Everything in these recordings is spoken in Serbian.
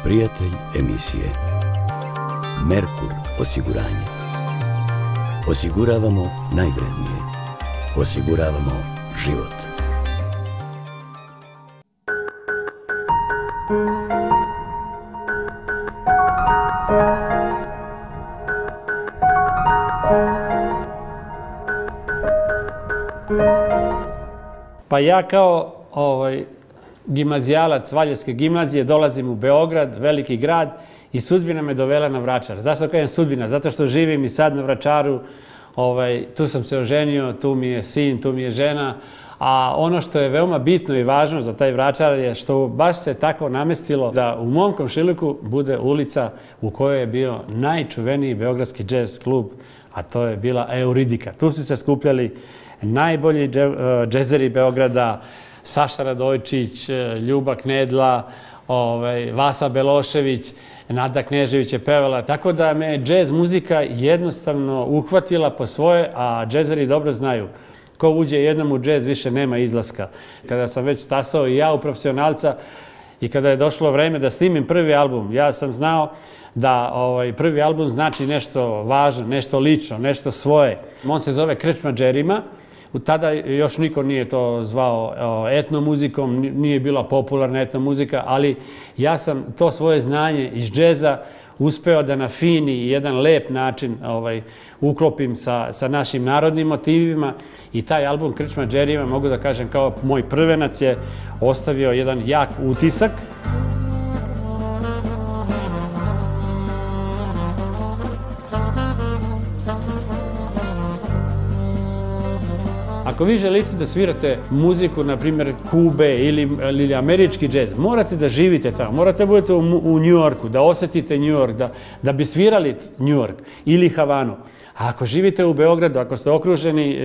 Prijatelj emisije Merkur osiguranje. Osiguravamo najvrednije. Osiguravamo život. Pa ja kao gimnazijalac Valjevske gimnazije dolazim u Beograd, veliki grad, i sudbina me dovela na Vračar. Zašto kažem sudbina? Zato što živim i sad na Vračaru, tu sam se oženio, tu mi je sin, tu mi je žena, a ono što je veoma bitno i važno za taj Vračar je što baš se tako namestilo da u mom komšiluku bude ulica u kojoj je bio najčuveniji beogradski džez klub, a to je bila Euridika. Tu su se skupljali najbolji džezeri Beograda, Saša Radojčić, Ljuba Knedla, Vasa Belošević, Nada Knežević je pevala. Tako da me džez muzika jednostavno uhvatila po svoje, a džezeri dobro znaju. Ko uđe jednom u džez, više nema izlaska. Kada sam već stasao i ja u profesionalca i kada je došlo vreme da snimim prvi album, ja sam znao da prvi album znači nešto važno, nešto lično, nešto svoje. On se zove Krčma Džerima. Tada još niko nije to zvao etnomuzikom, nije bila popularna etnomuzika, ali ja sam to svoje znanje iz džeza uspeo da na fin i jedan lep način uklopim sa našim narodnim motivima, i taj album Krčma Džerima, mogu da kažem kao moj prvenac, je ostavio jedan jak utisak. Ako vi želite da svirate muziku, na primjer Kube ili američki džez, morate da živite tamo, morate da budete u Njujorku, da osjetite Njujork, da bi svirali Njujork ili Havanu. A ako živite u Beogradu, ako ste okruženi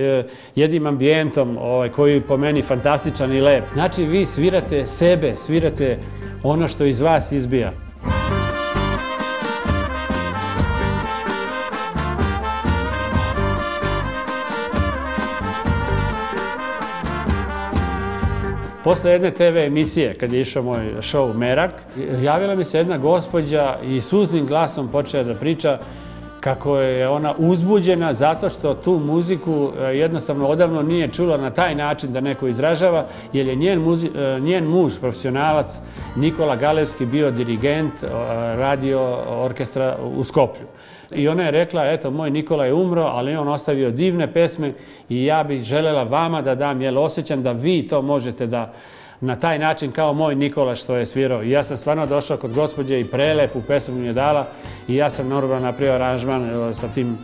jednim ambijentom koji je po meni fantastičan i lep, znači vi svirate sebe, svirate ono što iz vas izbija. Posle jedne TV emisije, kad je išao moj show Merak, javila mi se jedna gospođa i suznim glasom počela da priča kako je ona uzbuđena zato što tu muziku jednostavno odavno nije čula na taj način da neko izražava, jer je njen muž, profesionalac Nikola Galevski, bio dirigent radio orkestra u Skoplju. I ona je rekla, eto, moj Nikola je umro, ali on ostavio divne pesme i ja bih želela vama da dam, jer osjećam da vi to možete da na taj način kao moj Nikola što je svirao. I ja sam stvarno došao kod gospođe i prelepu pesmu mi je dala i ja sam normalno napravio aranžman sa tim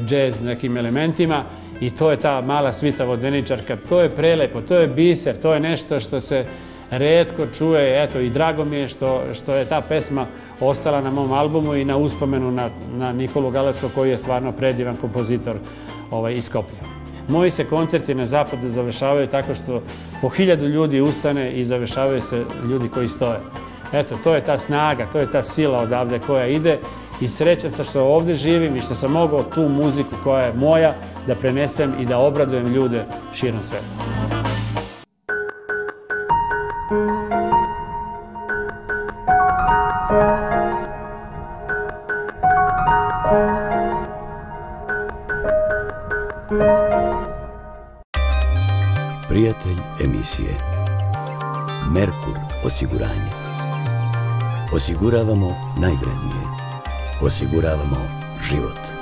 džez nekim elementima i to je ta mala svita vodeničarka. To je prelepo, to je biser, to je nešto što se retko čuje, eto, i drago mi je što je ta pesma ostala na mom albumu i na uspomenu na Nikolu Galevskog, koji je stvarno predivan kompozitor iz Skoplja. Moji se koncerti na zapadu završavaju tako što po 1000 ljudi ustane i završavaju se ljudi koji stoje. Eto, to je ta snaga, to je ta sila odavde koja ide i srećan sam što ovde živim i što sam mogao tu muziku koja je moja da prenesem i da obradujem ljude širom sveta. Prijatelj emisije Merkur osiguranje. Osiguravamo najvrednije. Osiguravamo život.